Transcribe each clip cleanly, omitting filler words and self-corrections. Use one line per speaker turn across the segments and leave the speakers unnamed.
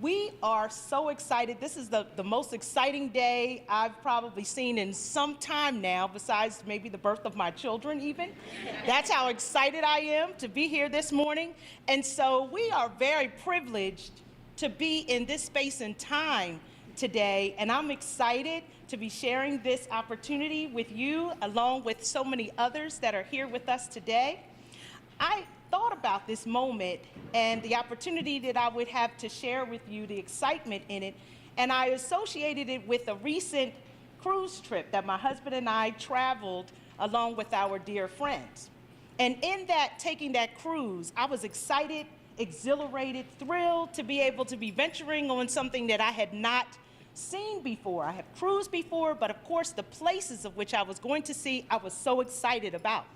We are so excited. This is the most exciting day I've probably seen in some time now, besides maybe the birth of my children even. That's how excited I am to be here this morning. And so we are very privileged to be in this space and time today, and I'm excited to be sharing this opportunity with you along with so many others that are here with us today. I thought about this moment and the opportunity that I would have to share with you, the excitement in it, and I associated it with a recent cruise trip that my husband and I traveled along with our dear friends. And in that, taking that cruise, I was excited, exhilarated, thrilled to be able to be venturing on something that I had not seen before. I have cruised before, but of course the places of which I was going to see, I was so excited about.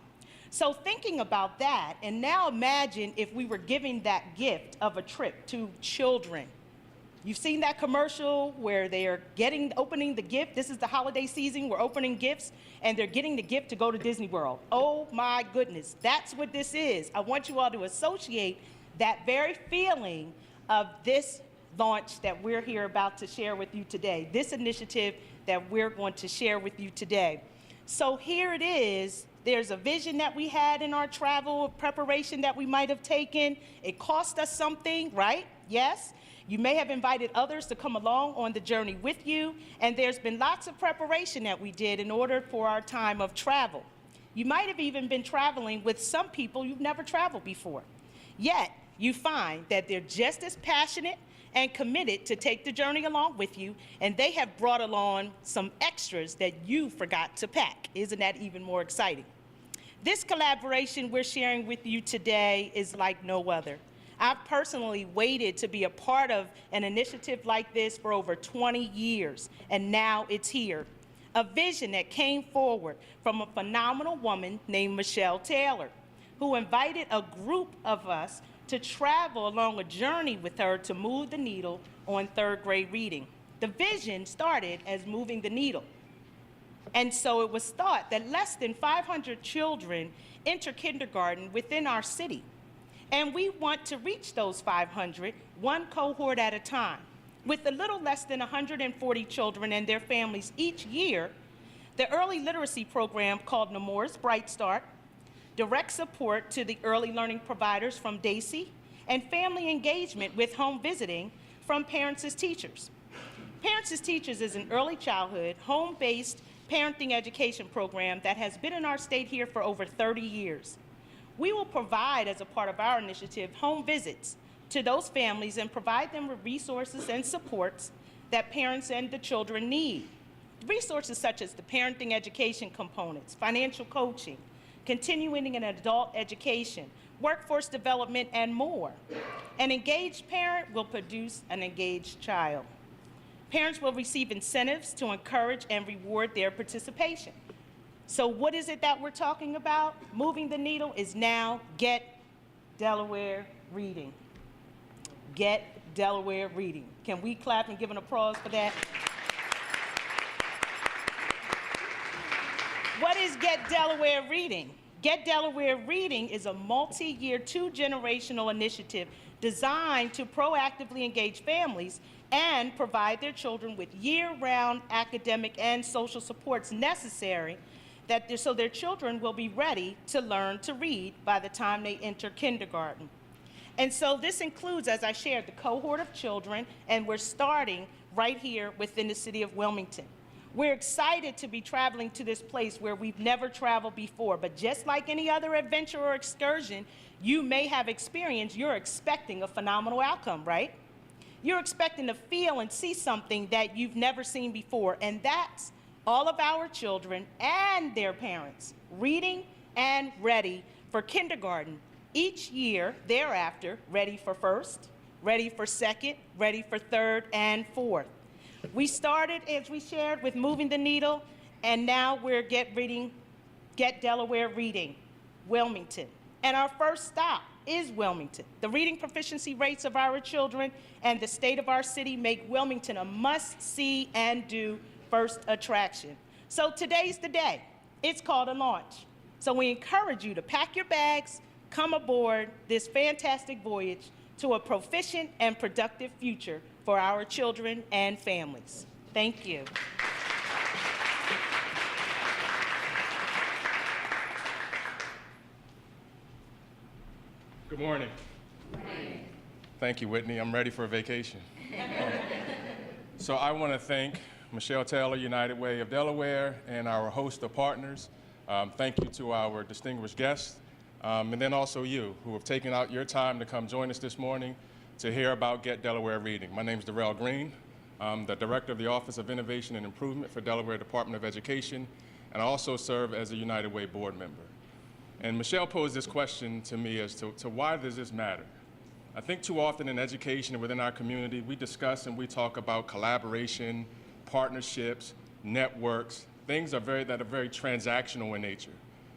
So thinking about that, and now imagine if we were giving that gift of a trip to children. You've seen that commercial where they're opening the gift. This is the holiday season, we're opening gifts, and they're getting the gift to go to Disney World. Oh my goodness, that's what this is. I want you all to associate that very feeling of this launch that we're here about to share with you today, this initiative that we're going to share with you today. So here it is. There's a vision that we had in our travel preparation that we might have taken. It cost us something, right? Yes. You may have invited others to come along on the journey with you, and there's been lots of preparation that we did in order for our time of travel. You might have even been traveling with some people you've never traveled before. Yet, you find that they're just as passionate and committed to take the journey along with you, and they have brought along some extras that you forgot to pack. Isn't that even more exciting? This collaboration we're sharing with you today is like no other. I've personally waited to be a part of an initiative like this for over 20 years, and now it's here. A vision that came forward from a phenomenal woman named Michelle Taylor, who invited a group of us to travel along a journey with her to move the needle on third grade reading. The vision started as moving the needle. And so it was thought that less than 500 children enter kindergarten within our city. And we want to reach those 500, one cohort at a time. With a little less than 140 children and their families each year, the early literacy program called Nemours Bright Start, direct support to the early learning providers from Desi, and family engagement with home visiting from Parents as Teachers. Parents as Teachers is an early childhood, home-based parenting education program that has been in our state here for over 30 years. We will provide, as a part of our initiative, home visits to those families and provide them with resources and supports that parents and the children need. Resources such as the parenting education components, financial coaching, continuing in adult education, workforce development, and more. An engaged parent will produce an engaged child. Parents will receive incentives to encourage and reward their participation. So what is it that we're talking about? Moving the needle is now Get Delaware Reading. Get Delaware Reading. Can we clap and give an applause for that? What is Get Delaware Reading? Get Delaware Reading is a multi-year, two-generational initiative designed to proactively engage families and provide their children with year-round academic and social supports necessary so their children will be ready to learn to read by the time they enter kindergarten. And so this includes, as I shared, the cohort of children, and we're starting right here within the City of Wilmington. We're excited to be traveling to this place where we've never traveled before, but just like any other adventure or excursion you may have experienced, you're expecting a phenomenal outcome, right? You're expecting to feel and see something that you've never seen before, and that's all of our children and their parents reading and ready for kindergarten. Each year thereafter, ready for first, ready for second, ready for third, and fourth. We started, as we shared, with moving the needle, and now we're Get Delaware Reading, Wilmington. And our first stop is Wilmington. The reading proficiency rates of our children and the state of our city make Wilmington a must-see and do first attraction. So today's the day. It's called a launch. So we encourage you to pack your bags, come aboard this fantastic voyage to a proficient and productive future for our children and families. Thank you.
Good morning. Good morning. Thank you, Whitney. I'm ready for a vacation. So I want to thank Michelle Taylor, United Way of Delaware, and our host of partners. Thank you to our distinguished guests, and then also you, who have taken out your time to come join us this morning to hear about Get Delaware Reading. My name is Darrell Green. I'm the Director of the Office of Innovation and Improvement for Delaware Department of Education, and I also serve as a United Way board member. And Michelle posed this question to me as to why does this matter? I think too often in education and within our community, we discuss and we talk about collaboration, partnerships, networks, things that are very transactional in nature.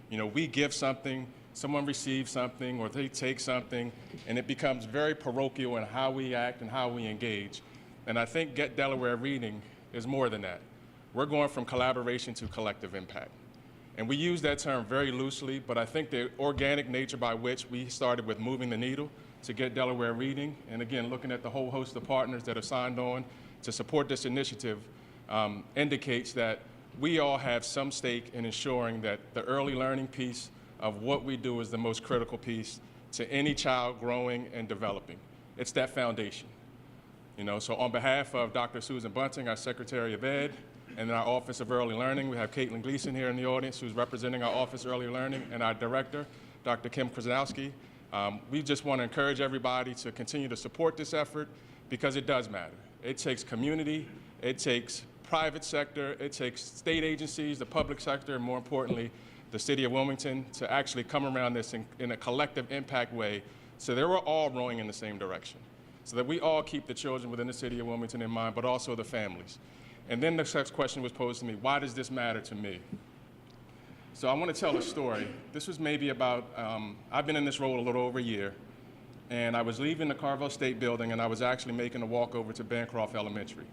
You know, we give something, someone receives something, or they take something, and it becomes very parochial in how we act and how we engage. And I think Get Delaware Reading is more than that. We're going from collaboration to collective impact. And we use that term very loosely, but I think the organic nature by which we started with moving the needle to Get Delaware Reading, and again, looking at the whole host of partners that have signed on to support this initiative, indicates that we all have some stake in ensuring that the early learning piece of what we do is the most critical piece to any child growing and developing. It's that foundation. You know, so on behalf of Dr. Susan Bunting, our Secretary of Ed, and in our Office of Early Learning, we have Caitlin Gleason here in the audience, who's representing our Office of Early Learning, and our Director, Dr. Kim Krasnowski. We just want to encourage everybody to continue to support this effort because it does matter. It takes community, it takes private sector, it takes state agencies, the public sector, and more importantly, the City of Wilmington to actually come around this in a collective impact way so that we're all rowing in the same direction, so that we all keep the children within the City of Wilmington in mind, but also the families. And then the next question was posed to me, why does this matter to me? So I want to tell a story. This was maybe about, I've been in this role a little over a year, and I was leaving the Carvel State Building, and I was actually making a walk over to Bancroft Elementary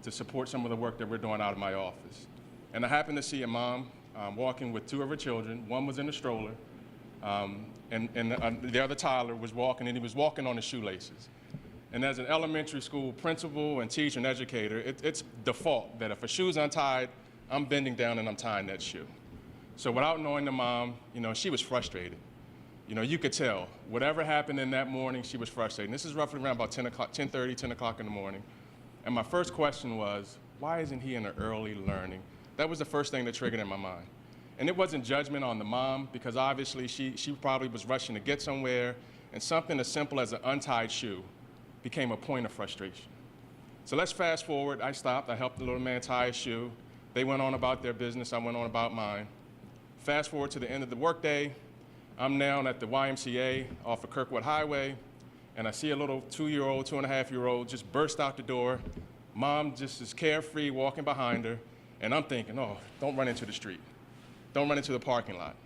to support some of the work that we're doing out of my office. And I happened to see a mom walking with two of her children. One was in a stroller, and the other toddler was walking, and he was walking on his shoelaces. And as an elementary school principal and teacher and educator, it's default that if a shoe's untied, I'm bending down and I'm tying that shoe. So without knowing the mom, you know, she was frustrated. You know, you could tell. Whatever happened in that morning, she was frustrated. And this is roughly around about 10:30, 10 o'clock in the morning. And my first question was, why isn't he in the early learning? That was the first thing that triggered in my mind. And it wasn't judgment on the mom, because obviously she probably was rushing to get somewhere, and something as simple as an untied shoe became a point of frustration. So let's fast forward. I stopped. I helped the little man tie his shoe. They went on about their business. I went on about mine. Fast forward to the end of the workday. I'm now at the YMCA off of Kirkwood Highway, and I see a little 2-year-old, 2.5-year-old just burst out the door. Mom just is carefree, walking behind her, and I'm thinking, oh, don't run into the street. Don't run into the parking lot.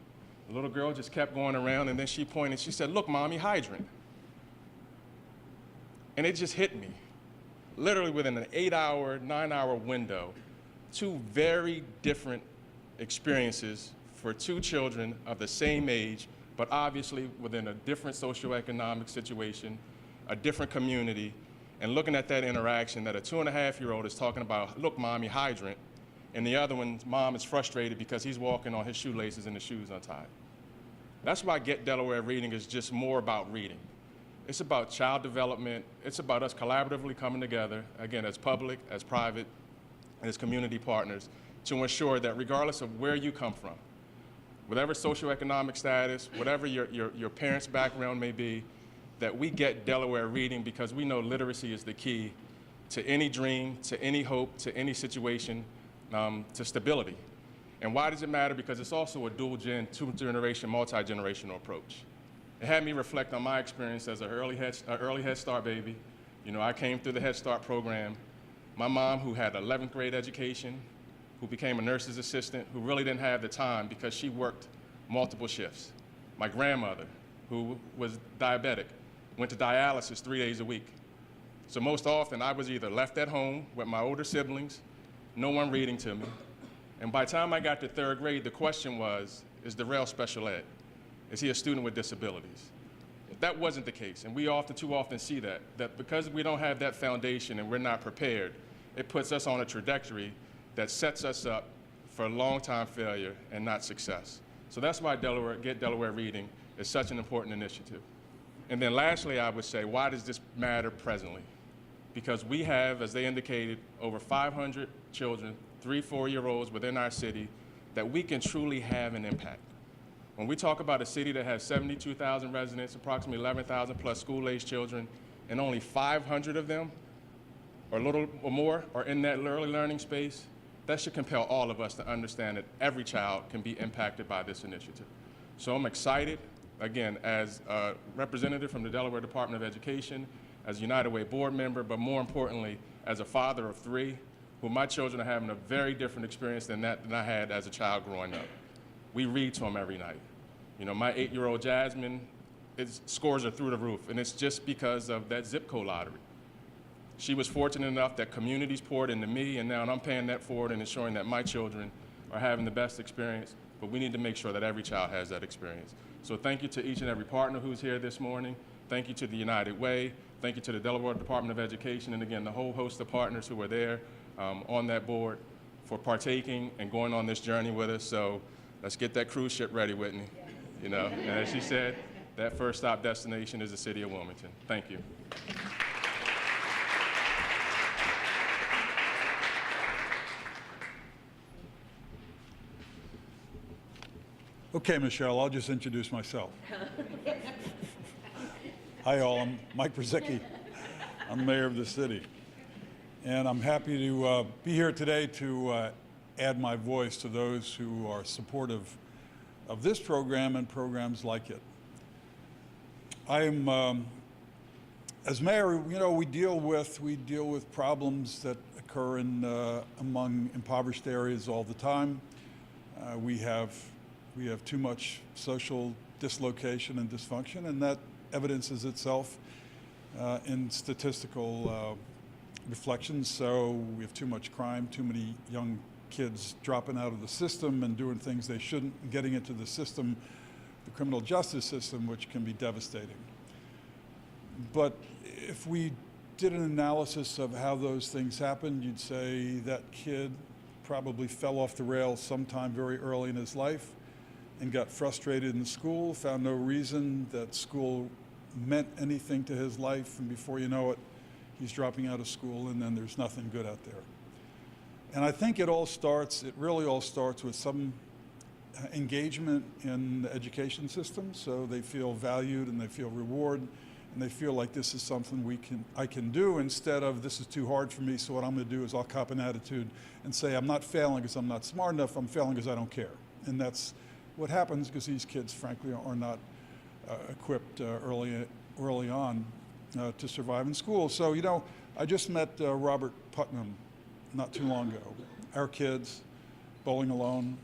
The little girl just kept going around, and then she pointed. She said, look, Mommy, hydrant. And it just hit me. Literally within an 8-hour, 9-hour window, two very different experiences for two children of the same age, but obviously within a different socioeconomic situation, a different community, and looking at that interaction that a 2.5-year-old is talking about, look, Mommy, hydrant, and the other one's mom is frustrated because he's walking on his shoelaces and the shoes untied. That's why Get Delaware Reading is just more about reading. It's about child development. It's about us collaboratively coming together, again, as public, as private, as community partners, to ensure that regardless of where you come from, whatever socioeconomic status, whatever your parents' background may be, that we get Delaware Reading, because we know literacy is the key to any dream, to any hope, to any situation, to stability. And why does it matter? Because it's also a dual-gen, two-generation, multi-generational approach. It had me reflect on my experience as an early Head Start baby. You know, I came through the Head Start program. My mom, who had 11th grade education, who became a nurse's assistant, who really didn't have the time because she worked multiple shifts. My grandmother, who was diabetic, went to dialysis 3 days a week. So most often, I was either left at home with my older siblings, no one reading to me. And by the time I got to 3rd grade, the question was, is Darrell special ed? Is he a student with disabilities? That wasn't the case, and we too often see that because we don't have that foundation and we're not prepared, it puts us on a trajectory that sets us up for long-time failure and not success. So that's why Get Delaware Reading is such an important initiative. And then lastly, I would say, why does this matter presently? Because we have, as they indicated, over 500 children, 3-4-year-olds within our city that we can truly have an impact. When we talk about a city that has 72,000 residents, approximately 11,000 plus school-aged children, and only 500 of them, or a little or more, are in that early learning space, that should compel all of us to understand that every child can be impacted by this initiative. So I'm excited, again, as a representative from the Delaware Department of Education, as a United Way board member, but more importantly, as a father of 3, who my children are having a very different experience than I had as a child growing up. We read to them every night. You know, my 8-year-old Jasmine, its scores are through the roof, and it's just because of that zip code lottery. She was fortunate enough that communities poured into me, and now I'm paying that forward and ensuring that my children are having the best experience, but we need to make sure that every child has that experience. So thank you to each and every partner who's here this morning. Thank you to the United Way. Thank you to the Delaware Department of Education, and again, the whole host of partners who are there on that board for partaking and going on this journey with us. So let's get that cruise ship ready, Whitney. You know, and as she said, that first stop destination is the City of Wilmington. Thank you.
Okay, Michelle, I'll just introduce myself. Hi all, I'm Mike Brzezicki. I'm mayor of the city. And I'm happy to be here today to add my voice to those who are supportive of this program and programs like it. I am, as mayor, you know, we deal with problems that occur among impoverished areas all the time. We have too much social dislocation and dysfunction, and that evidences itself in statistical reflections. So we have too much crime, too many young kids dropping out of the system and doing things they shouldn't, and getting into the system, the criminal justice system, which can be devastating. But if we did an analysis of how those things happened, you'd say that kid probably fell off the rails sometime very early in his life and got frustrated in school, found no reason that school meant anything to his life, and before you know it, he's dropping out of school, and then there's nothing good out there. And I think it really all starts with some engagement in the education system, so they feel valued and they feel rewarded, and they feel like this is something I can do, instead of this is too hard for me, so what I'm going to do is I'll cop an attitude and say I'm not failing because I'm not smart enough, I'm failing because I don't care. And that's what happens because these kids, frankly, are not equipped early on to survive in school. So, you know, I just met Robert Putnam not too long ago. Our kids, bowling alone,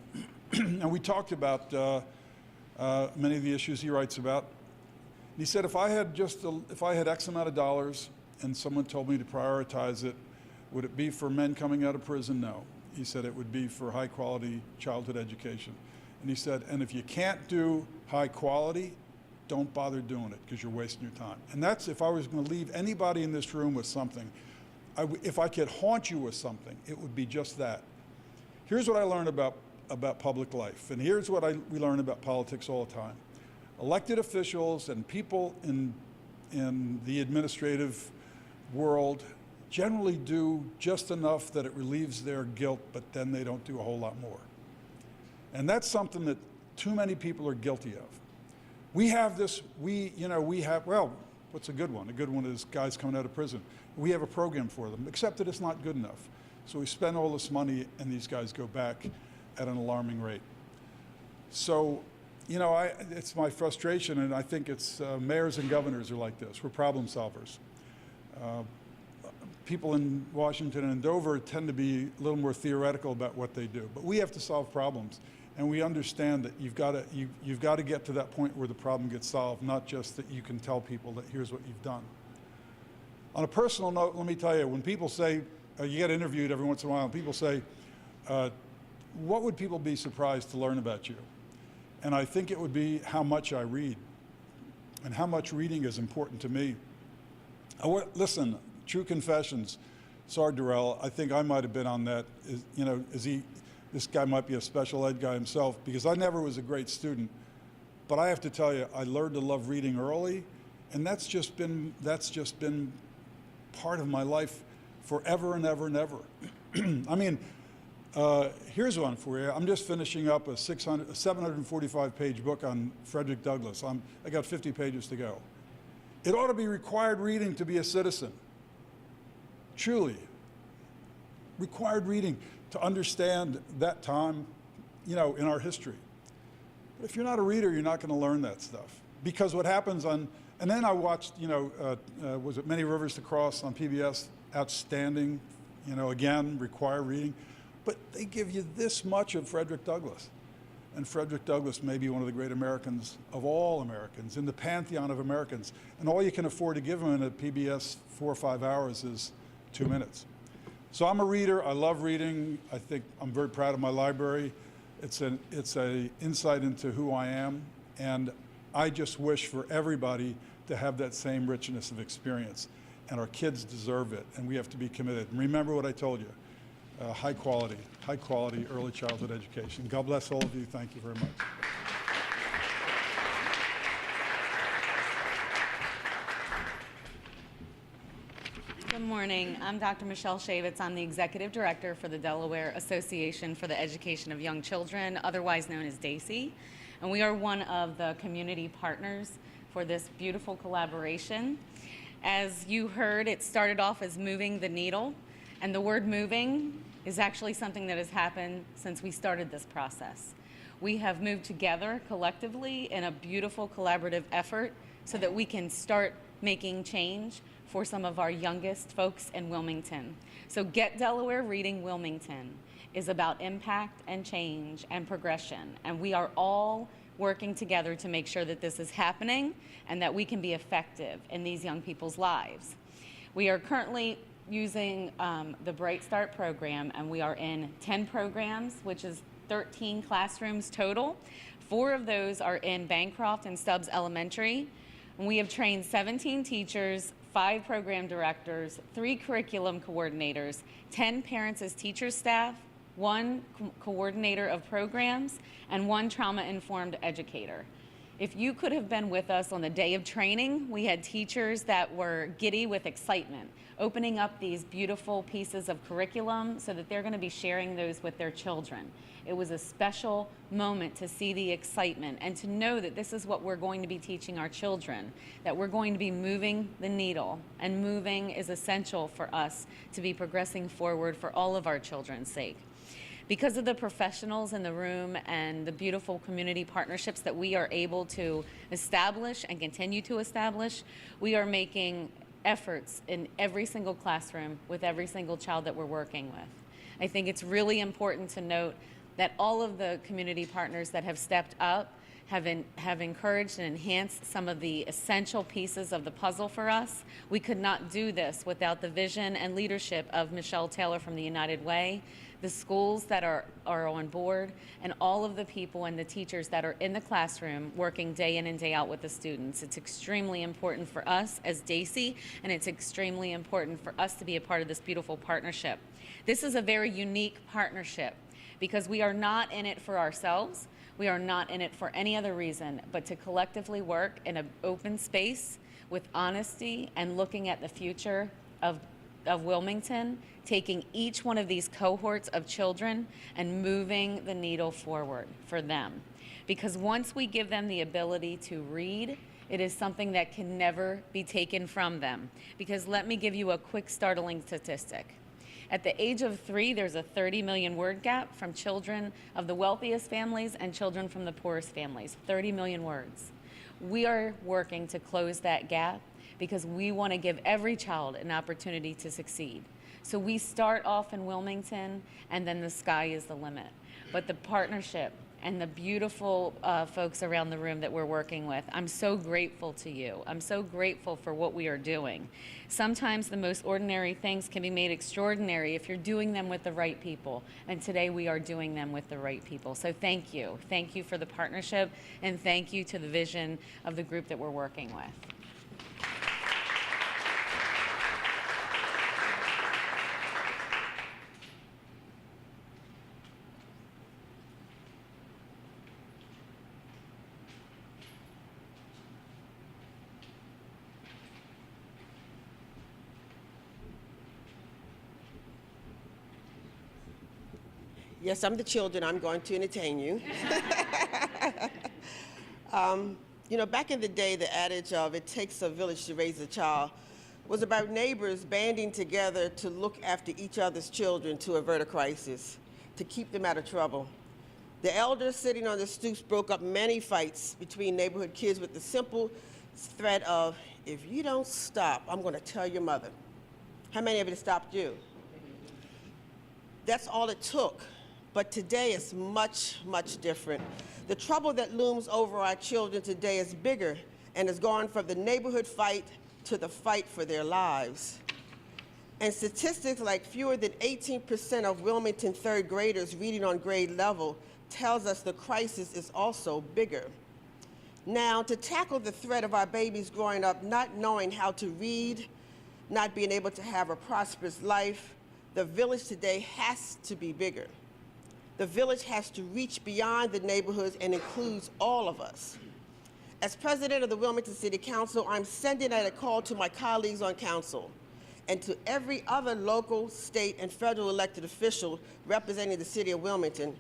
and we talked about many of the issues he writes about. And he said, if I had X amount of dollars and someone told me to prioritize it, would it be for men coming out of prison? No. He said it would be for high quality childhood education. And he said, and if you can't do high quality, don't bother doing it because you're wasting your time. And that's, if I was going to leave anybody in this room with something, if I could haunt you with something, it would be just that. Here's what I learned about public life, and here's what we learn about politics all the time. Elected officials and people in the administrative world generally do just enough that it relieves their guilt, but then they don't do a whole lot more. And that's something that too many people are guilty of. We have this, well, what's a good one? A good one is guys coming out of prison. We have a program for them, except that it's not good enough. So we spend all this money and these guys go back at an alarming rate. So, you know, it's my frustration, and I think it's mayors and governors are like this. We're problem solvers. People in Washington and Dover tend to be a little more theoretical about what they do, but we have to solve problems. And we understand that you've got to get to that point where the problem gets solved, not just that you can tell people that here's what you've done. On a personal note, let me tell you, when people say, you get interviewed every once in a while, and people say, what would people be surprised to learn about you? And I think it would be how much I read. and how much reading is important to me. Listen, true confessions, sorry, Darrell, I think I might have been on that. This guy might be a special ed guy himself, because I never was a great student. But I have to tell you, I learned to love reading early, and that's just been part of my life forever and ever and ever. I mean, here's one for you. I'm just finishing up a 745-page book on Frederick Douglass. I got 50 pages to go. It ought to be required reading to be a citizen. Truly. Required reading to understand that time, in our history. But if you're not a reader, you're not going to learn that stuff. Because what happens and then I watched, was it Many Rivers to Cross on PBS? Outstanding, again, required reading. But they give you this much of Frederick Douglass. And Frederick Douglass may be one of the great Americans of all Americans, in the pantheon of Americans. And all you can afford to give them in a PBS 4 or 5 hours is 2 minutes. So I'm a reader. I love reading. I think I'm very proud of my library. It's an insight into who I am. And I just wish for everybody to have that same richness of experience. And our kids deserve it, and we have to be committed. And remember what I told you. High quality early childhood education. God bless all of you. Thank you very much.
Good morning. I'm Dr. Michelle Shavitz. I'm the Executive Director for the Delaware Association for the Education of Young Children, otherwise known as Desi. And we are one of the community partners for this beautiful collaboration. As you heard, it started off as moving the needle, and the word moving is actually something that has happened since we started this process. We have moved together collectively in a beautiful collaborative effort so that we can start making change for some of our youngest folks in Wilmington. So Get Delaware Reading Wilmington is about impact and change and progression, and we are all working together to make sure that this is happening and that we can be effective in these young people's lives. We are currently using the Bright Start program, and we are in 10 programs, which is 13 classrooms total. 4 of those are in Bancroft and Stubbs Elementary. And we have trained 17 teachers, 5 program directors, 3 curriculum coordinators, 10 parents as teacher staff, 1 coordinator of programs, and 1 trauma-informed educator. If you could have been with us on the day of training, we had teachers that were giddy with excitement, opening up these beautiful pieces of curriculum so that they're going to be sharing those with their children. It was a special moment to see the excitement and to know that this is what we're going to be teaching our children, that we're going to be moving the needle, and moving is essential for us to be progressing forward for all of our children's sake. Because of the professionals in the room and the beautiful community partnerships that we are able to establish and continue to establish, we are making efforts in every single classroom with every single child that we're working with. I think it's really important to note that all of the community partners that have stepped up have encouraged and enhanced some of the essential pieces of the puzzle for us. We could not do this without the vision and leadership of Michelle Taylor from the United Way, the schools that are on board, and all of the people and the teachers that are in the classroom working day in and day out with the students. It's extremely important for us as Desi, and it's extremely important for us to be a part of this beautiful partnership. This is a very unique partnership because we are not in it for ourselves. We are not in it for any other reason but to collectively work in an open space with honesty and looking at the future of Wilmington, taking each one of these cohorts of children and moving the needle forward for them. Because once we give them the ability to read, it is something that can never be taken from them. Because let me give you a quick startling statistic. At the age of 3, there's a 30 million word gap from children of the wealthiest families and children from the poorest families, 30 million words. We are working to close that gap because we want to give every child an opportunity to succeed. So we start off in Wilmington, and then the sky is the limit. But the partnership and the beautiful folks around the room that we're working with. I'm so grateful to you. I'm so grateful for what we are doing. Sometimes the most ordinary things can be made extraordinary if you're doing them with the right people. And today we are doing them with the right people. So thank you. Thank you for the partnership, and thank you to the vision of the group that we're working with.
Yes, I'm the children. I'm going to entertain you. You know, back in the day, the adage of "it takes a village to raise a child" was about neighbors banding together to look after each other's children to avert a crisis, to keep them out of trouble. The elders sitting on the stoops broke up many fights between neighborhood kids with the simple threat of, "if you don't stop, I'm going to tell your mother." How many of it stopped you? That's all it took. But today it's much, much different. The trouble that looms over our children today is bigger and has gone from the neighborhood fight to the fight for their lives. And statistics like fewer than 18% of Wilmington third graders reading on grade level tells us the crisis is also bigger. Now, to tackle the threat of our babies growing up not knowing how to read, not being able to have a prosperous life, the village today has to be bigger. The village has to reach beyond the neighborhoods and includes all of us. As president of the Wilmington City Council, I'm sending out a call to my colleagues on council and to every other local, state, and federal elected official representing the city of Wilmington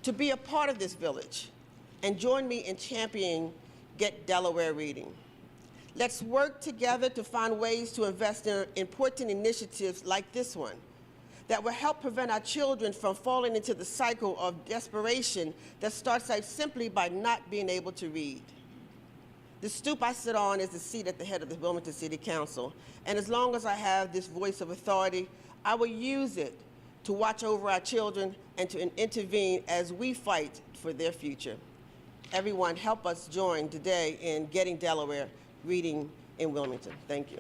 to be a part of this village and join me in championing Get Delaware Reading. Let's work together to find ways to invest in important initiatives like this one that will help prevent our children from falling into the cycle of desperation that starts out simply by not being able to read. The stoop I sit on is the seat at the head of the Wilmington City Council, and as long as I have this voice of authority, I will use it to watch over our children and to intervene as we fight for their future. Everyone, help us join today in Getting Delaware Reading in Wilmington. Thank you.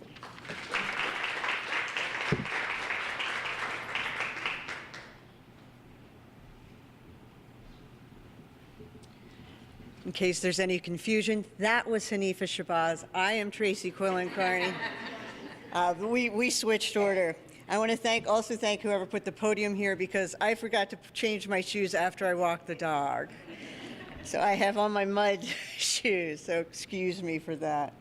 In case there's any confusion, that was Hanifa Shabazz. I am Tracy Quillen-Carney. We switched order. I want to also thank whoever put the podium here because I forgot to change my shoes after I walked the dog. So I have on my mud shoes, so excuse me for that.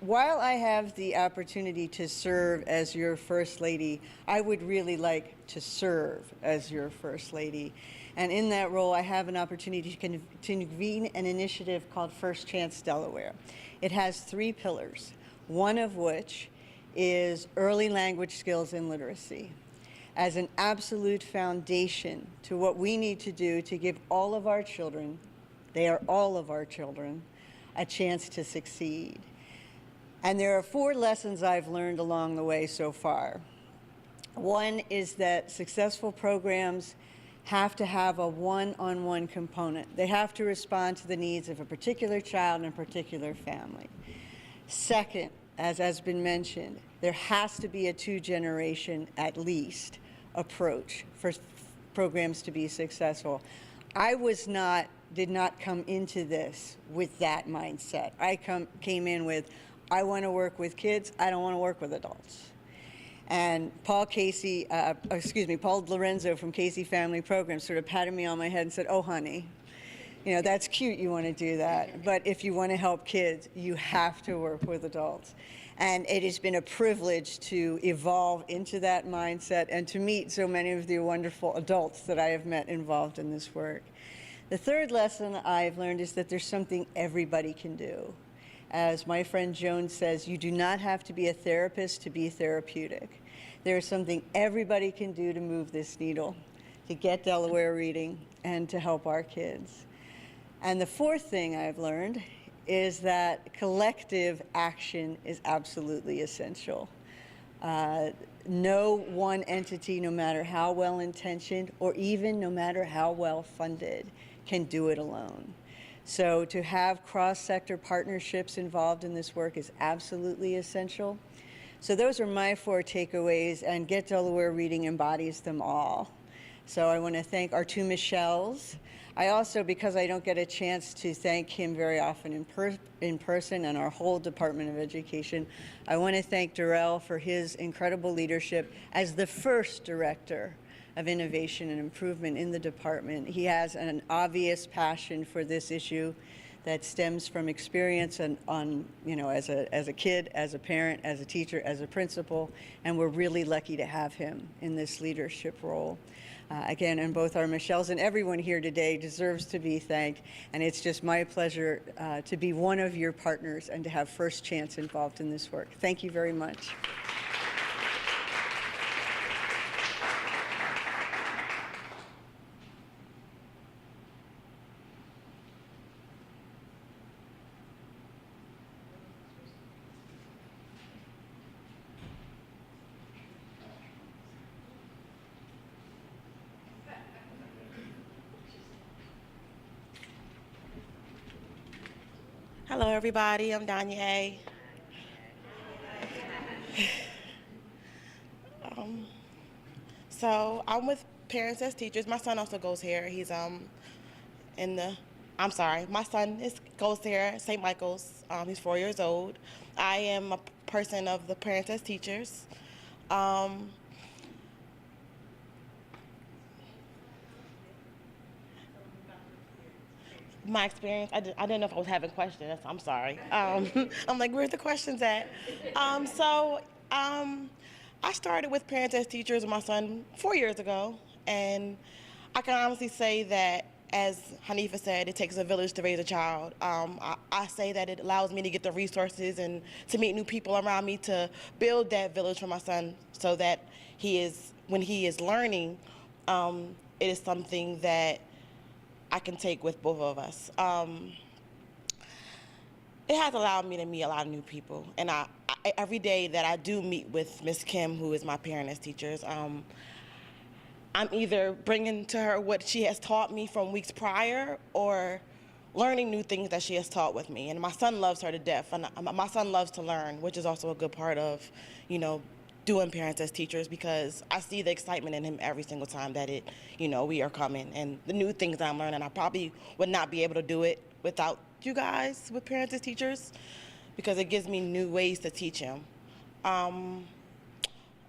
While I have the opportunity to serve as your First Lady, I would really like to serve as your First Lady. And in that role, I have an opportunity to convene an initiative called First Chance Delaware. It has 3 pillars, one of which is early language skills and literacy as an absolute foundation to what we need to do to give all of our children, they are all of our children, a chance to succeed. And there are 4 lessons I've learned along the way so far. One is that successful programs have to have a one-on-one component. They have to respond to the needs of a particular child and a particular family. Second, as has been mentioned, there has to be a 2-generation, at least, approach for programs to be successful. I did not come into this with that mindset. I came in with, I want to work with kids, I don't want to work with adults. And Paul Lorenzo from Casey Family Programs sort of patted me on my head and said, "Oh, honey, you know, that's cute you want to do that, but if you want to help kids, you have to work with adults." And it has been a privilege to evolve into that mindset and to meet so many of the wonderful adults that I have met involved in this work. The third lesson I've learned is that there's something everybody can do. As my friend Joan says, you do not have to be a therapist to be therapeutic. There is something everybody can do to move this needle, to get Delaware Reading, and to help our kids. And the fourth thing I've learned is that collective action is absolutely essential. No one entity, no matter how well-intentioned or even no matter how well-funded, can do it alone. So to have cross-sector partnerships involved in this work is absolutely essential. So those are my 4 takeaways, and Get Delaware Reading embodies them all. So I want to thank our 2 Michelles. I also, because I don't get a chance to thank him very often in person and our whole Department of Education, I want to thank Darrell for his incredible leadership as the first director of innovation and improvement in the department. He has an obvious passion for this issue that stems from experience and as a kid, as a parent, as a teacher, as a principal, and we're really lucky to have him in this leadership role. Again, and both our Michelles and everyone here today deserves to be thanked, and it's just my pleasure to be one of your partners and to have First Chance involved in this work. Thank you very much.
Hello, everybody. I'm Danya. So I'm with Parents as Teachers. My son also goes here. He's my son goes here, St. Michael's. He's 4 years old. I am a person of the Parents as Teachers. My experience, I didn't know if I was having questions. I'm sorry. I'm like, where's the questions at? I started with Parents as Teachers with my son 4 years ago, and I can honestly say that, as Hanifa said, it takes a village to raise a child. I say that it allows me to get the resources and to meet new people around me to build that village for my son, so that when he is learning, it is something that I can take with both of us. It has allowed me to meet a lot of new people, and every day that I do meet with Miss Kim, who is my parent as teachers, I'm either bringing to her what she has taught me from weeks prior or learning new things that she has taught with me. And my son loves her to death, and my son loves to learn, which is also a good part of, doing Parents as Teachers, because I see the excitement in him every single time that we are coming, and the new things I'm learning. I probably would not be able to do it without you guys with Parents as Teachers, because it gives me new ways to teach him.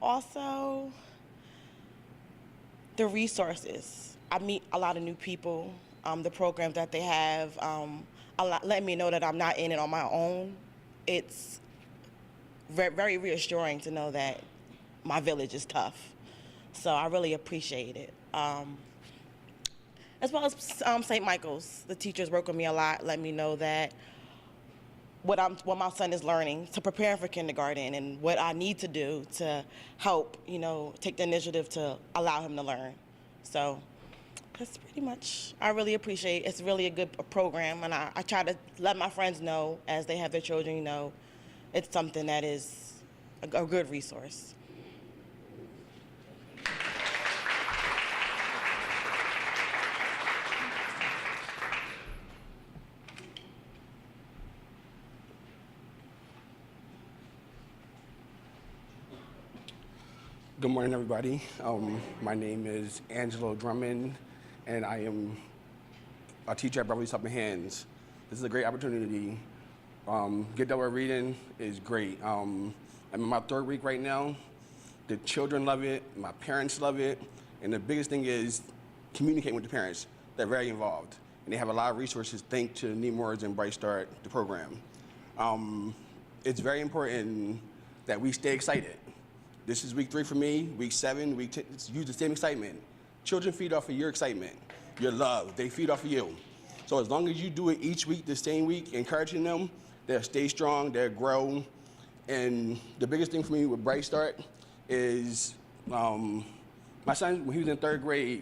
Also, the resources. I meet a lot of new people. The programs that they have let me know that I'm not in it on my own. It's very reassuring to know that my village is tough. So I really appreciate it. As well as St. Michael's, the teachers work with me a lot, let me know that what my son is learning to prepare for kindergarten and what I need to do to help, take the initiative to allow him to learn. So that's pretty much, I really appreciate it. It's really a good program, and I try to let my friends know as they have their children, it's something that is a good resource.
Good morning, everybody. My name is Angelo Drummond, and I am a teacher at Beverly Supplement Hands. This is a great opportunity. Get Delaware Reading is great. I'm in my 3rd week right now. The children love it, my parents love it, and the biggest thing is communicating with the parents. They're very involved, and they have a lot of resources thanks to Nemours and Bright Start, the program. It's very important that we stay excited. This is week 3 for me, week 7, week 10, use the same excitement. Children feed off of your excitement, your love, they feed off of you. So as long as you do it each week, the same week, encouraging them, they'll stay strong, they'll grow. And the biggest thing for me with Bright Start is my son, when he was in 3rd grade,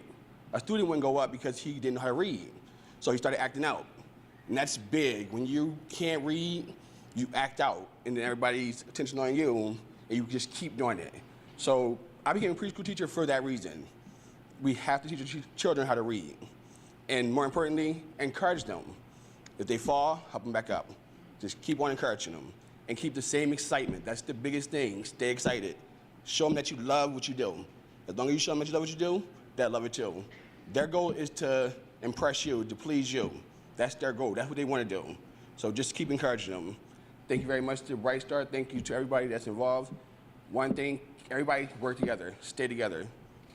a student wouldn't go up because he didn't know how to read. So he started acting out. And that's big. When you can't read, you act out, and then everybody's attention on you, and you just keep doing it. So I became a preschool teacher for that reason. We have to teach children how to read. And more importantly, encourage them. If they fall, help them back up. Just keep on encouraging them. And keep the same excitement. That's the biggest thing. Stay excited. Show them that you love what you do. As long as you show them that you love what you do, they'll love it too. Their goal is to impress you, to please you. That's their goal. That's what they want to do. So just keep encouraging them. Thank you very much to Bright Start. Thank you to everybody that's involved. One thing, everybody work together, stay together.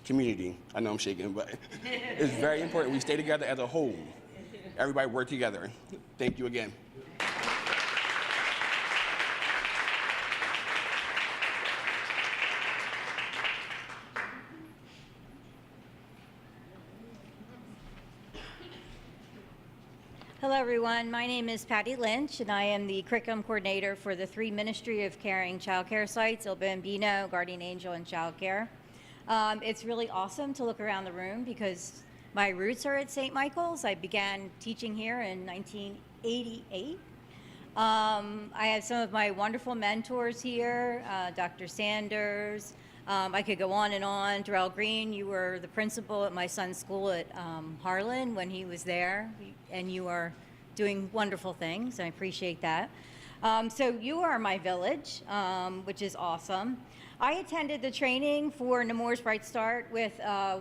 Community. I know I'm shaking, but it's very important we stay together as a whole. Everybody work together. Thank you again.
Hello, everyone. My name is Patty Lynch, and I am the curriculum coordinator for the 3 Ministry of Caring Child Care sites, Il Bambino, Guardian Angel, and Child Care. It's really awesome to look around the room because my roots are at St. Michael's. I began teaching here in 1988. I have some of my wonderful mentors here, Dr. Sanders. I could go on and on. Darrell Green, you were the principal at my son's school at Harlan when he was there, and you are doing wonderful things. I appreciate that. So you are my village, which is awesome. I attended the training for Nemours Bright Start with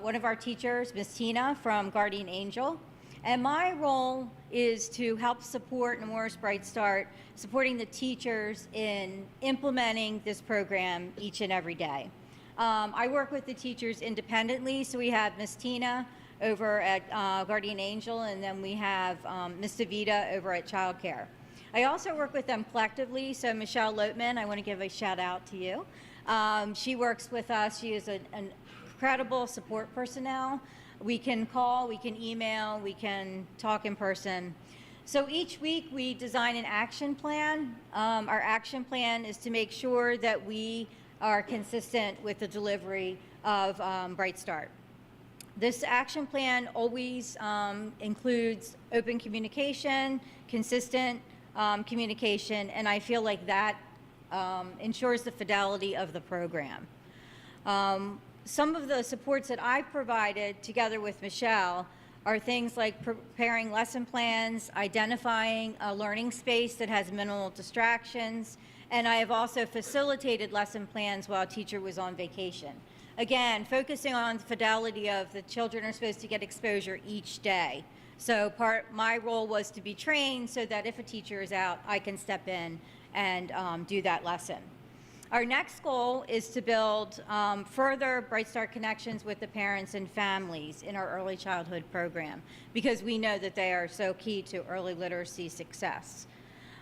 one of our teachers, Miss Tina from Guardian Angel. And my role is to help support Nemours Bright Start, supporting the teachers in implementing this program each and every day. I work with the teachers independently, so we have Miss Tina over at Guardian Angel, and then we have Miss Davida over at Child Care. I also work with them collectively, so Michelle Loatman, I want to give a shout out to you. She works with us. She is an incredible support personnel. We can call, we can email, we can talk in person. So each week we design an action plan. Our action plan is to make sure that we are consistent with the delivery of Bright Start. This action plan always includes open communication, consistent communication, and I feel like that ensures the fidelity of the program. Some of the supports that I've provided together with Michelle are things like preparing lesson plans, identifying a learning space that has minimal distractions, and I have also facilitated lesson plans while a teacher was on vacation. Again, focusing on the fidelity of the children are supposed to get exposure each day. So my role was to be trained so that if a teacher is out, I can step in and do that lesson. Our next goal is to build further Bright Start connections with the parents and families in our early childhood program because we know that they are so key to early literacy success.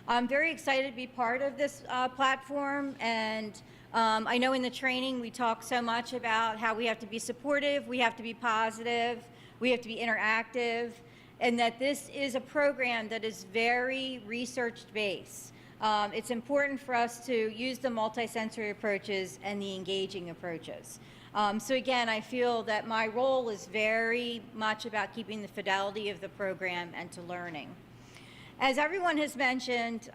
I'm very excited to be part of this platform, and I know in the training we talk so much about how we have to be supportive, we have to be positive, we have to be interactive, and that this is a program that is very research-based. It's important for us to use the multisensory approaches and the engaging approaches. So again, I feel that my role is very much about keeping the fidelity of the program and to learning. As everyone has mentioned,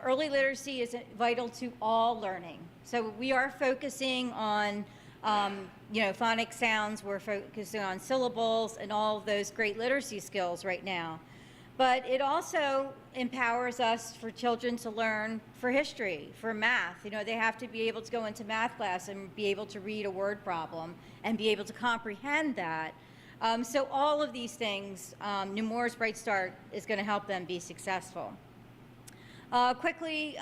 early literacy is vital to all learning. So we are focusing on phonic sounds, we're focusing on syllables and all of those great literacy skills right now. But it also empowers us for children to learn for history, for math. They have to be able to go into math class and be able to read a word problem and be able to comprehend that. So all of these things, Nemours Bright Start is going to help them be successful. Quickly,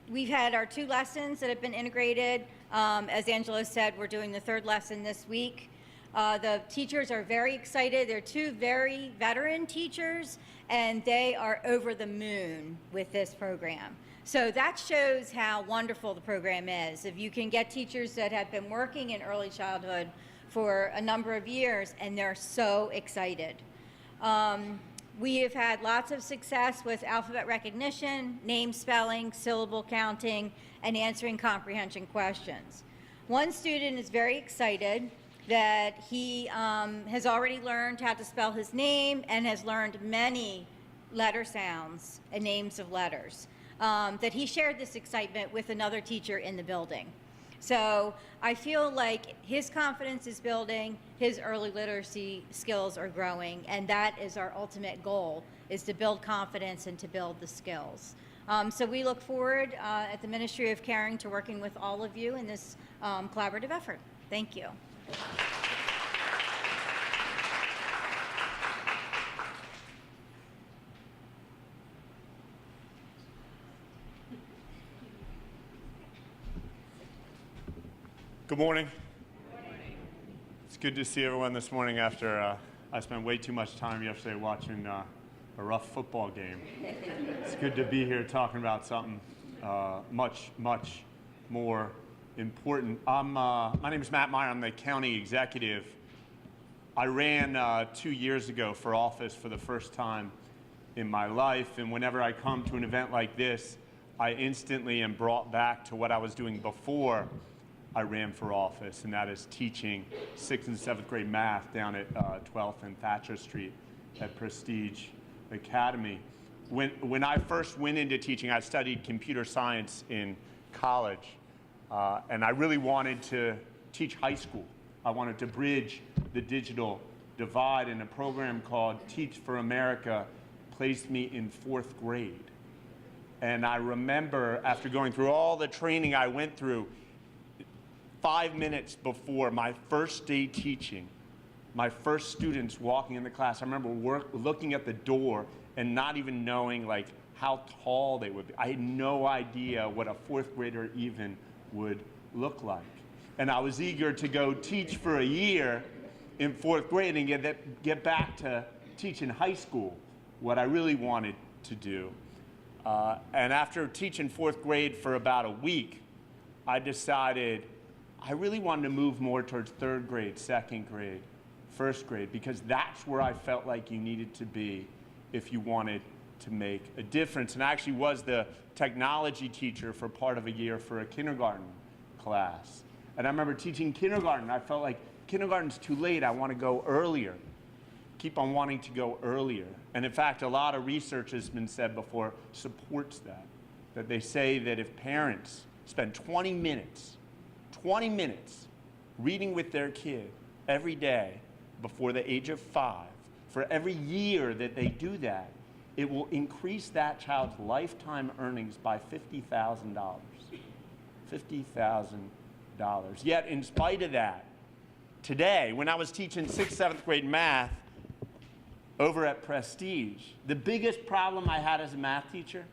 we've had our 2 lessons that have been integrated. As Angelo said, we're doing the 3rd lesson this week. The teachers are very excited. They're 2 very veteran teachers, and they are over the moon with this program. So that shows how wonderful the program is. If you can get teachers that have been working in early childhood for a number of years, and they're so excited. We have had lots of success with alphabet recognition, name spelling, syllable counting, and answering comprehension questions. One student is very excited that he has already learned how to spell his name and has learned many letter sounds and names of letters. That he shared this excitement with another teacher in the building. So I feel like his confidence is building, his early literacy skills are growing, and that is our ultimate goal, is to build confidence and to build the skills. So we look forward at the Ministry of Caring to working with all of you in this collaborative effort. Thank you.
Good morning. It's good to see everyone this morning after I spent way too much time yesterday watching a rough football game. It's good to be here talking about something much, much more important. My name is Matt Meyer. I'm the county executive. I ran 2 years ago for office for the first time in my life, and whenever I come to an event like this, I instantly am brought back to what I was doing before I ran for office, and that is teaching 6th and 7th grade math down at 12th and Thatcher Street at Prestige Academy. When I first went into teaching, I studied computer science in college, and I really wanted to teach high school. I wanted to bridge the digital divide, and a program called Teach for America placed me in 4th grade. And I remember after going through all the training I went through, 5 minutes before my first day teaching, my first students walking in the class, I remember looking at the door and not even knowing like how tall they would be. I had no idea what a 4th grader even would look like. And I was eager to go teach for a year in 4th grade and get back to teaching high school, what I really wanted to do. And after teaching 4th grade for about a week, I decided I really wanted to move more towards 3rd grade, 2nd grade, 1st grade, because that's where I felt like you needed to be if you wanted to make a difference. And I actually was the technology teacher for part of a year for a kindergarten class. And I remember teaching kindergarten. I felt like kindergarten's too late. I want to go earlier. Keep on wanting to go earlier. And in fact, a lot of research has been said before supports that they say that if parents spend 20 minutes reading with their kid every day before the age of 5, for every year that they do that, it will increase that child's lifetime earnings by $50,000. $50,000. Yet, in spite of that, today, when I was teaching 6th, 7th grade math over at Prestige, the biggest problem I had as a math teacher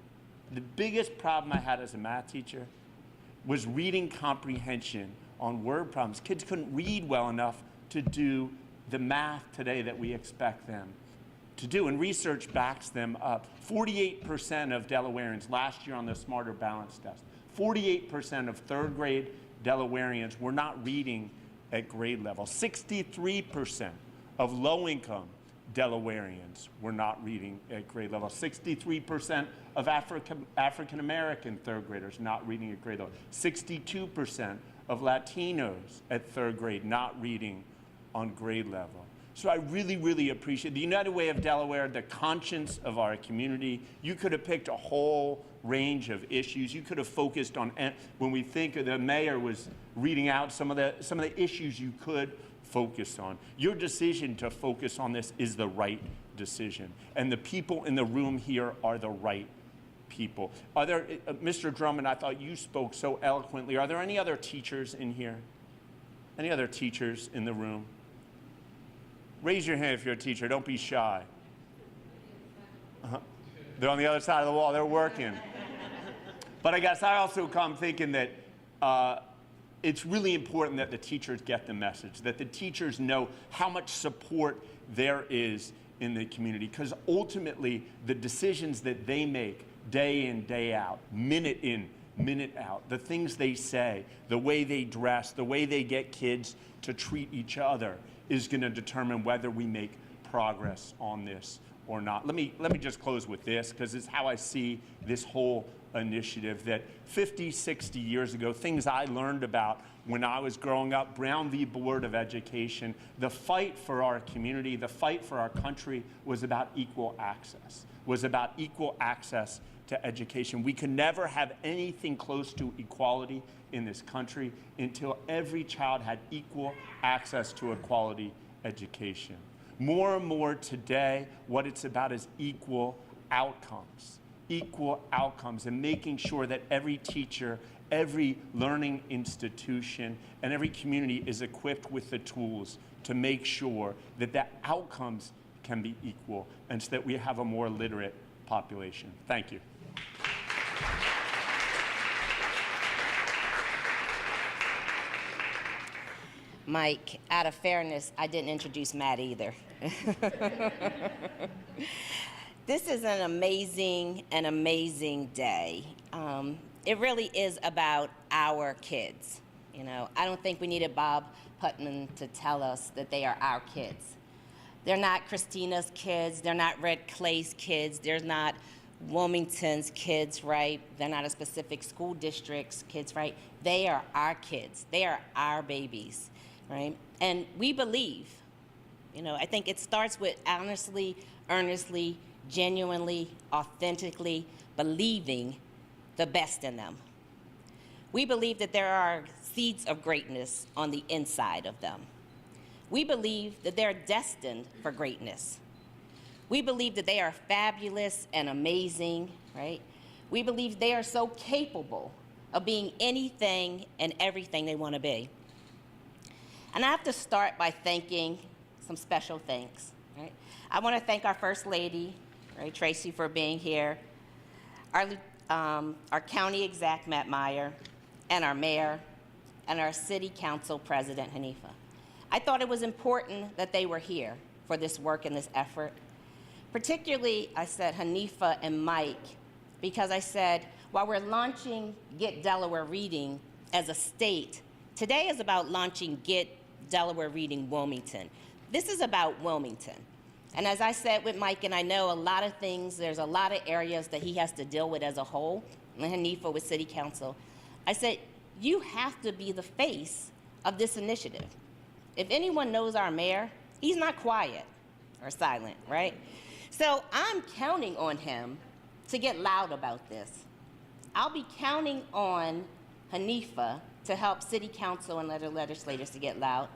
was reading comprehension on word problems. Kids couldn't read well enough to do the math today that we expect them to do, and research backs them up. 48% of Delawareans last year on the Smarter Balance test, 48% of 3rd grade Delawareans were not reading at grade level. 63% of low-income Delawareans were not reading at grade level. 63% of African American 3rd graders not reading at grade level. 62% of Latinos at 3rd grade not reading on grade level. So I really, really appreciate the United Way of Delaware, the conscience of our community. You could have picked a whole range of issues. You could have focused on, when we think of the mayor was reading out some of the issues you could focus on. Your decision to focus on this is the right decision. And the people in the room here are the right people. Are there, Mr. Drummond, I thought you spoke so eloquently. Are there any other teachers in here? Any other teachers in the room? Raise your hand if you're a teacher. Don't be shy. They're on the other side of the wall. They're working. But I guess I also come thinking that it's really important that the teachers get the message, that the teachers know how much support there is in the community, because ultimately the decisions that they make day in, day out, minute in, minute out, the things they say, the way they dress, the way they get kids to treat each other is going to determine whether we make progress on this or not. Let me just close with this, because it's how I see this whole initiative, that 50, 60 years ago, things I learned about when I was growing up, Brown v. Board of Education, the fight for our community, the fight for our country was about equal access, to education. We could never have anything close to equality in this country until every child had equal access to a quality education. More and more today, what it's about is equal outcomes, and making sure that every teacher, every learning institution, and every community is equipped with the tools to make sure that the outcomes can be equal and so that we have a more literate population. Thank you.
Mike, out of fairness, I didn't introduce Matt either. This is an amazing day. It really is about our kids. You know, I don't think we needed Bob Putman to tell us that they are our kids. They're not Christina's kids, they're not Red Clay's kids, they're not Wilmington's kids, right? They're not a specific school district's kids, right? They are our kids, they are our babies, right? And we believe, you know, I think it starts with honestly, earnestly, genuinely, authentically believing the best in them. We believe that there are seeds of greatness on the inside of them. We believe that they're destined for greatness. We believe that they are fabulous and amazing, right? We believe they are so capable of being anything and everything they want to be. And I have to start by thanking some special thanks, right? I want to thank our First Lady, right, Tracy, for being here, our county exec, Matt Meyer, and our mayor, and our city council president, Hanifa. I thought it was important that they were here for this work and this effort. Particularly, I said Hanifa and Mike, because I said, while we're launching Get Delaware Reading as a state, today is about launching Get Delaware Reading Wilmington. This is about Wilmington. And as I said with Mike, and I know a lot of things, there's a lot of areas that he has to deal with as a whole, and Hanifa with City Council, I said, you have to be the face of this initiative. If anyone knows our mayor, he's not quiet or silent, right? So I'm counting on him to get loud about this. I'll be counting on Hanifa to help City Council and other legislators to get loud.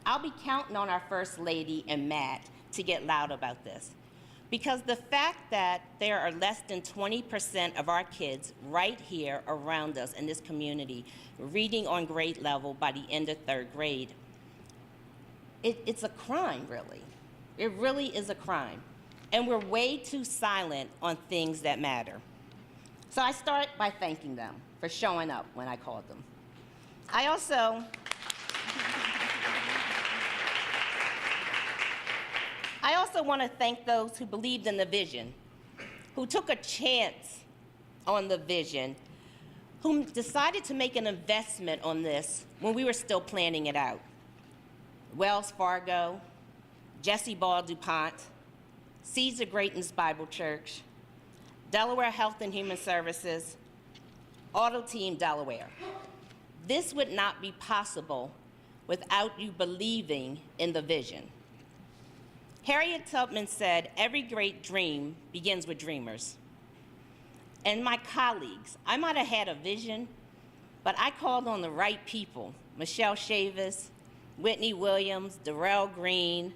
I'll be counting on our First Lady and Matt to get loud about this. Because the fact that there are less than 20% of our kids right here around us in this community reading on grade level by the end of 3rd grade, it's a crime, really. It really is a crime. And we're way too silent on things that matter. So I start by thanking them for showing up when I called them. I also want to thank those who believed in the vision, who took a chance on the vision, who decided to make an investment on this when we were still planning it out. Wells Fargo, Jesse Ball DuPont, Seeds of Greatness Bible Church, Delaware Health and Human Services, Auto Team Delaware. This would not be possible without you believing in the vision. Harriet Tubman said, every great dream begins with dreamers. And my colleagues, I might have had a vision, but I called on the right people. Michelle Chavis, Whitney Williams, Darrell Green,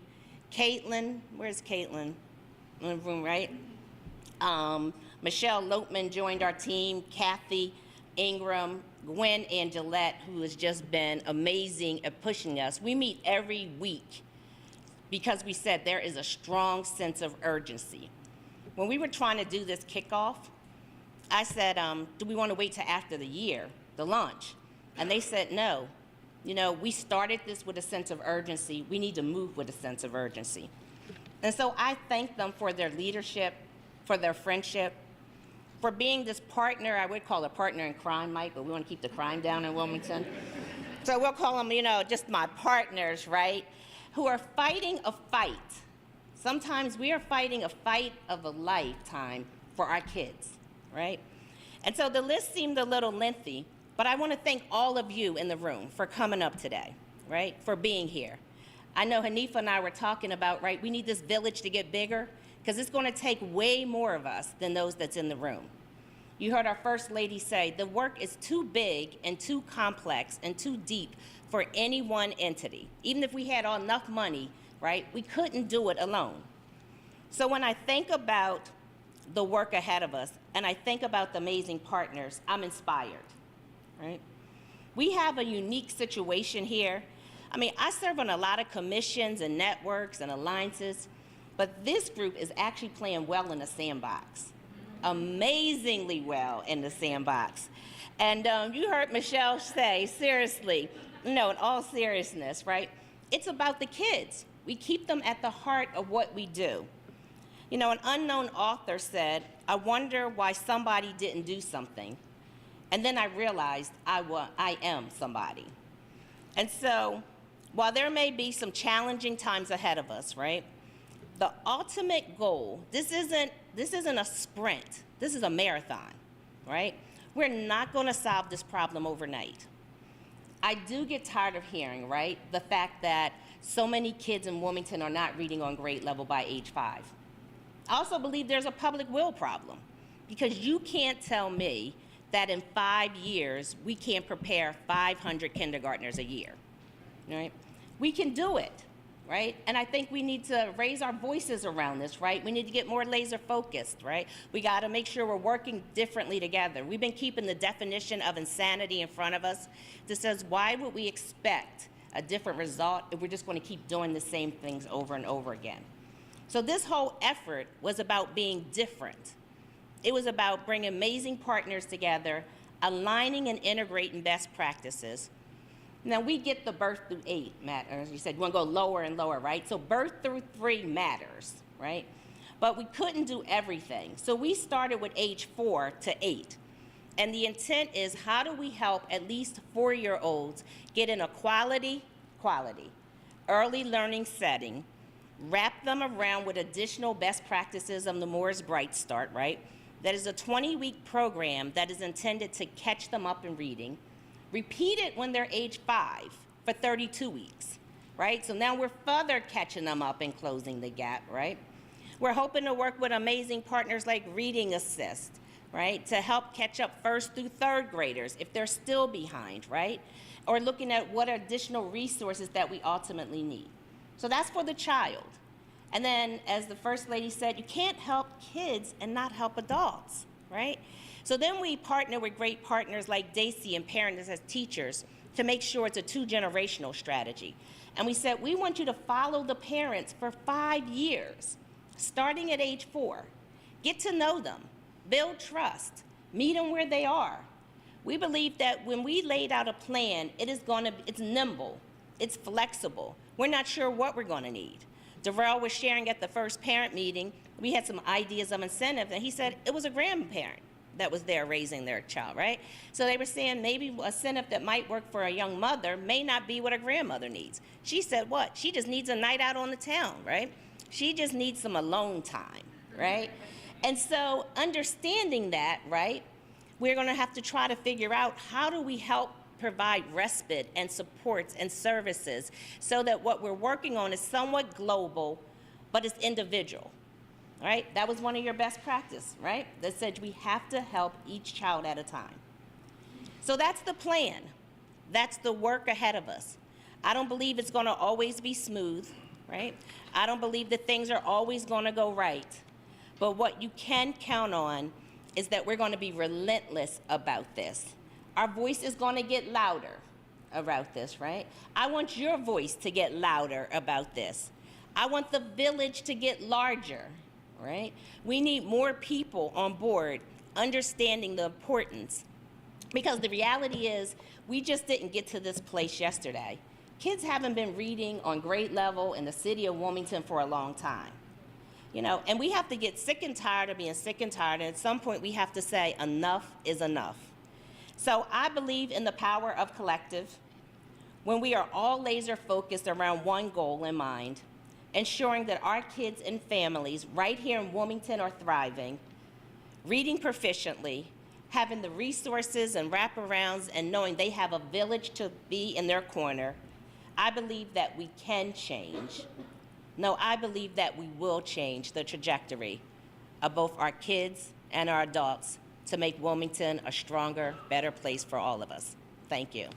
Caitlin, where's Caitlin? In the room, right? Michelle Lopman joined our team, Kathy Ingram, Gwen Angelette, who has just been amazing at pushing us. We meet every week because we said there is a strong sense of urgency. When we were trying to do this kickoff, I said, do we want to wait till after the year, the launch? And they said no. You know, we started this with a sense of urgency. We need to move with a sense of urgency. And so I thank them for their leadership, for their friendship, for being this partner. I would call a partner in crime, Mike, but we want to keep the crime down in Wilmington. So we'll call them, you know, just my partners, right, who are fighting a fight. Sometimes we are fighting a fight of a lifetime for our kids, right? And so the list seemed a little lengthy, but I want to thank all of you in the room for coming up today, right, for being here. I know Hanifa and I were talking about, right, we need this village to get bigger because it's going to take way more of us than those that's in the room. You heard our First Lady say the work is too big and too complex and too deep for any one entity. Even if we had enough money, right, we couldn't do it alone. So when I think about the work ahead of us and I think about the amazing partners, I'm inspired, right? We have a unique situation here. I mean, I serve on a lot of commissions and networks and alliances, but this group is actually playing well in the sandbox, amazingly well in the sandbox. And you heard Michelle say, seriously, no, in all seriousness, right? It's about the kids. We keep them at the heart of what we do. You know, an unknown author said, I wonder why somebody didn't do something. And then I realized I am somebody. And so, while there may be some challenging times ahead of us, right? The ultimate goal, this isn't a sprint, this is a marathon, right? We're not gonna solve this problem overnight. I do get tired of hearing, right, the fact that so many kids in Wilmington are not reading on grade level by age 5. I also believe there's a public will problem, because you can't tell me that in 5 years we can't prepare 500 kindergartners a year, right? We can do it, right? And I think we need to raise our voices around this, right? We need to get more laser focused, right? We gotta make sure we're working differently together. We've been keeping the definition of insanity in front of us that says, why would we expect a different result if we're just gonna keep doing the same things over and over again? So this whole effort was about being different. It was about bringing amazing partners together, aligning and integrating best practices. Now, we get the birth through 8 matters. You said you want to go lower and lower, right? So birth through 3 matters, right? But we couldn't do everything. So we started with age 4 to 8. And the intent is, how do we help at least 4-year-olds get in a quality, early learning setting, wrap them around with additional best practices of the Moore's Bright Start, right? That is a 20-week program that is intended to catch them up in reading. Repeat it when they're age 5 for 32 weeks, right? So now we're further catching them up and closing the gap, right? We're hoping to work with amazing partners like Reading Assist, right? To help catch up 1st through 3rd graders if they're still behind, right? Or looking at what additional resources that we ultimately need. So that's for the child. And then, as the First Lady said, you can't help kids and not help adults, right? So then we partner with great partners like Desi and parents as teachers to make sure it's a 2-generational strategy. And we said, we want you to follow the parents for 5 years, starting at age 4. Get to know them, build trust, meet them where they are. We believe that when we laid out a plan, it's nimble, it's flexible. We're not sure what we're gonna need. Darrell was sharing at the first parent meeting, we had some ideas of incentives, and he said it was a grandparent that was there raising their child, right? So they were saying maybe a incentive that might work for a young mother may not be what a grandmother needs. She said what? She just needs a night out on the town, right? She just needs some alone time, right? And so understanding that, right, we're gonna have to try to figure out how do we help provide respite and supports and services so that what we're working on is somewhat global, but it's individual. Right? That was one of your best practice, right? That said we have to help each child at a time. So that's the plan. That's the work ahead of us. I don't believe it's gonna always be smooth, right? I don't believe that things are always gonna go right. But what you can count on is that we're gonna be relentless about this. Our voice is gonna get louder about this, right? I want your voice to get louder about this. I want the village to get larger. Right? We need more people on board understanding the importance, because the reality is we just didn't get to this place yesterday. Kids haven't been reading on grade level in the city of Wilmington for a long time. You know, and we have to get sick and tired of being sick and tired, and at some point we have to say enough is enough. So I believe in the power of collective when we are all laser focused around one goal in mind, ensuring that our kids and families right here in Wilmington are thriving, reading proficiently, having the resources and wraparounds, and knowing they have a village to be in their corner. I believe that we can change. No, I believe that we will change the trajectory of both our kids and our adults to make Wilmington a stronger, better place for all of us. Thank you.